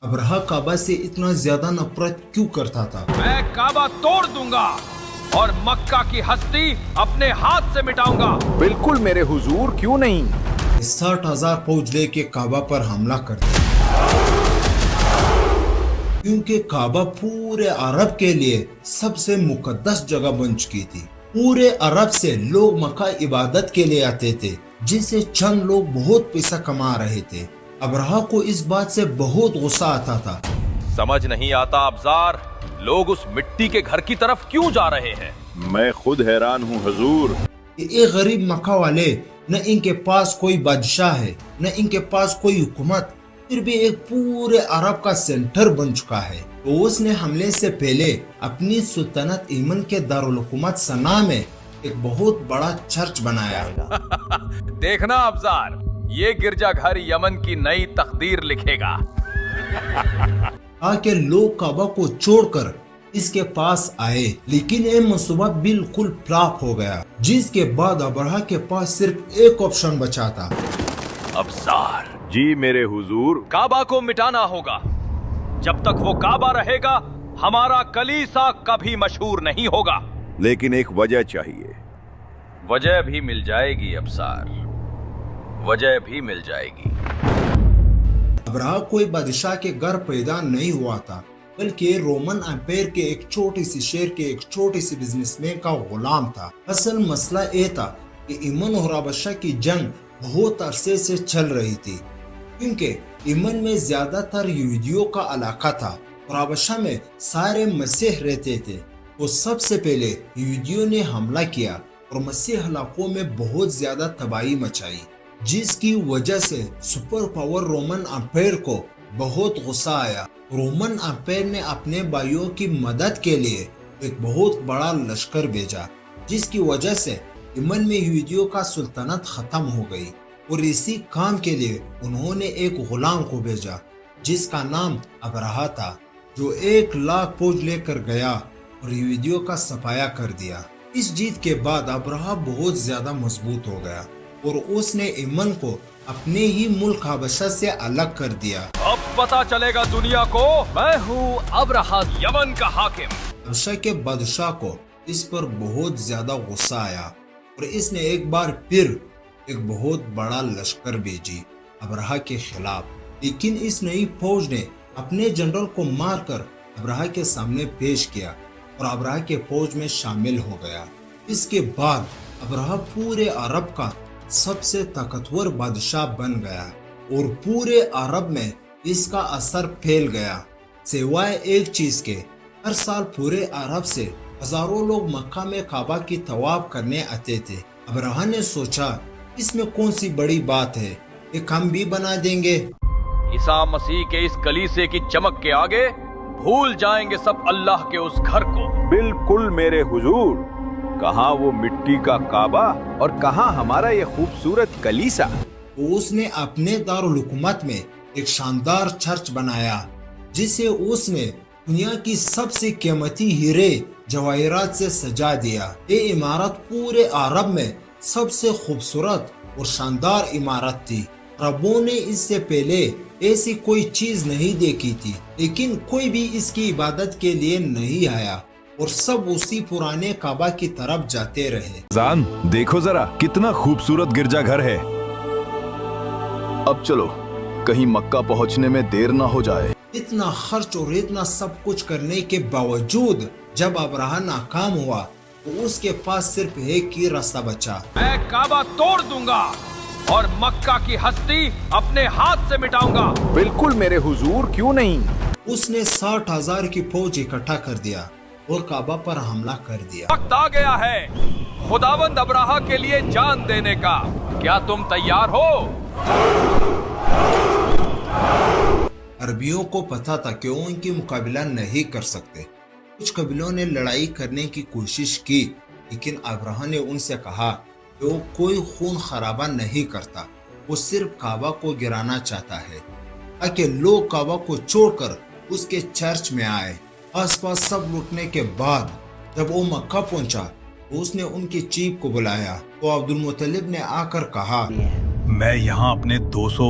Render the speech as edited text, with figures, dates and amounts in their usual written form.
ابرہہ کعبہ سے اتنا زیادہ نفرت کیوں کرتا تھا؟ میں کعبہ توڑ دوں گا اور مکہ کی ہستی اپنے ہاتھ سے مٹاؤں گا۔ بالکل میرے حضور، کیوں نہیں؟ 60,000 فوج لے کے کعبہ پر حملہ کر دیا، کیونکہ کعبہ پورے عرب کے لیے سب سے مقدس جگہ بن چکی تھی۔ پورے عرب سے لوگ مکہ عبادت کے لیے آتے تھے، جن سے چند لوگ بہت پیسہ کما رہے تھے۔ ابرہہ کو اس بات سے بہت غصہ آتا تھا۔ سمجھ نہیں آتا ابزار، لوگ اس مٹی کے گھر کی طرف کیوں جا رہے ہیں؟ میں خود حیران ہوں حضور۔ ایک غریب مکہ والے، نہ ان کے پاس کوئی بادشاہ ہے، نہ ان کے پاس کوئی حکومت، پھر بھی ایک پورے عرب کا سینٹر بن چکا ہے۔ تو اس نے حملے سے پہلے اپنی سلطنت ایمن کے دارالحکومت صنعاء میں ایک بہت بڑا چرچ بنایا۔ دیکھنا ابزار، یہ گرجا گھر یمن کی نئی تقدیر لکھے گا۔ تاکہ لوگ کعبہ کو چھوڑ کر اس کے پاس آئے، لیکن یہ منصوبہ بالکل فلاپ ہو گیا، جس کے بعد ابرہہ کے پاس صرف ایک آپشن بچا تھا۔ ابزار، جی میرے حضور۔ کعبہ کو مٹانا ہوگا۔ جب تک وہ کعبہ رہے گا، ہمارا کلیسا کبھی مشہور نہیں ہوگا۔ لیکن ایک وجہ چاہیے۔ وجہ بھی مل جائے گی ابصار، وجہ بھی مل جائے گی۔ ابرہہ کوئی بادشاہ کے گھر پیدا نہیں ہوا تھا، بلکہ رومن امپائر کے ایک چھوٹی سی شہر کے ایک چھوٹی سی بزنس مین کا غلام تھا۔ اصل مسئلہ یہ تھا کہ ایمن اور حبشہ کی جنگ بہت عرصے سے چل رہی تھی، کیونکہ ایمن میں زیادہ تر یہودیوں کا علاقہ تھا اور حبشہ میں سارے مسیح رہتے تھے۔ تو سب سے پہلے یہودیوں نے حملہ کیا اور مسیح علاقوں میں بہت زیادہ تباہی مچائی، جس کی وجہ سے سپر پاور رومن امپائر کو بہت غصہ آیا۔ رومن امپائر نے اپنے بھائیوں کی مدد کے لیے ایک بہت بڑا لشکر بھیجا، جس کی وجہ سے یمن میں یہودیوں کا سلطنت ختم ہو گئی۔ اور اسی کام کے لیے انہوں نے ایک غلام کو بھیجا جس کا نام ابرہہ تھا، جو 1,00,000 فوج لے کر گیا اور یہودیوں کا صفایا کر دیا۔ اس جیت کے بعد ابرہہ بہت زیادہ مضبوط ہو گیا اور اس نے ایمن کو اپنے ہی ملک حبشہ سے الگ کر دیا۔ اب پتا چلے گا دنیا کو، میں ہوں ابرہہ یمن کا حاکم۔ حبشہ کے بادشاہ کو اس پر بہت زیادہ غصہ آیا اور اس نے ایک بار پھر ایک بہت بڑا لشکر بھیجی ابرہہ کے خلاف، لیکن اس نئی فوج نے اپنے جنرل کو مار کر ابرہہ کے سامنے پیش کیا اور ابرہہ کے فوج میں شامل ہو گیا۔ اس کے بعد ابرہہ پورے عرب کا سب سے طاقتور بادشاہ بن گیا اور پورے عرب میں اس کا اثر پھیل گیا۔ سوائے ایک چیز کے، ہر سال پورے عرب سے ہزاروں لوگ مکہ میں کعبہ کی طواف کرنے آتے تھے۔ ابرہہ نے سوچا اس میں کون سی بڑی بات ہے، ایک ہم بھی بنا دیں گے۔ عیسیٰ مسیح کے اس کلیسے کی چمک کے آگے بھول جائیں گے سب اللہ کے اس گھر کو۔ بالکل میرے حضور۔ کہاں وہ مٹی کا کعبہ اور کہاں ہمارا یہ خوبصورت کلیسا؟ اس نے اپنے دارالحکومت میں ایک شاندار چرچ بنایا، جسے اس نے دنیا کی سب سے قیمتی ہیرے جواہرات سے سجا دیا۔ یہ عمارت پورے عرب میں سب سے خوبصورت اور شاندار عمارت تھی۔ عربوں نے اس سے پہلے ایسی کوئی چیز نہیں دیکھی تھی، لیکن کوئی بھی اس کی عبادت کے لیے نہیں آیا اور سب اسی پرانے کعبہ کی طرف جاتے رہے۔ زان دیکھو ذرا کتنا خوبصورت گرجا گھر ہے۔ اب چلو، کہیں مکہ پہنچنے میں دیر نہ ہو جائے۔ اتنا خرچ اور اتنا سب کچھ کرنے کے باوجود جب ابرہہ ناکام ہوا تو اس کے پاس صرف ایک ہی راستہ بچا۔ میں کعبہ توڑ دوں گا اور مکہ کی ہستی اپنے ہاتھ سے مٹاؤں گا۔ بالکل میرے حضور، کیوں نہیں؟ اس نے 60,000 کی فوج اکٹھا کر دیا اور کعبہ پر حملہ کر دیا۔ وقت آ گیا ہے خداوند ابرہہ کے لیے جان دینے کا۔ کیا تم تیار ہو؟ عربیوں کو پتا تھا کہ وہ ان کی مقابلہ نہیں کر سکتے۔ کچھ قبیلوں نے لڑائی کرنے کی کوشش کی، لیکن ابرہہ نے ان سے کہا کہ وہ کوئی خون خرابہ نہیں کرتا، وہ صرف کعبہ کو گرانا چاہتا ہے تاکہ لوگ کعبہ کو چھوڑ کر اس کے چرچ میں آئے۔ آس پاس سب لٹنے کے بعد جب وہ مکہ پہنچا تو اس نے ان کی چیف کو بلایا تو عبد المطلب نے آ کر کہا، میں یہاں اپنے 200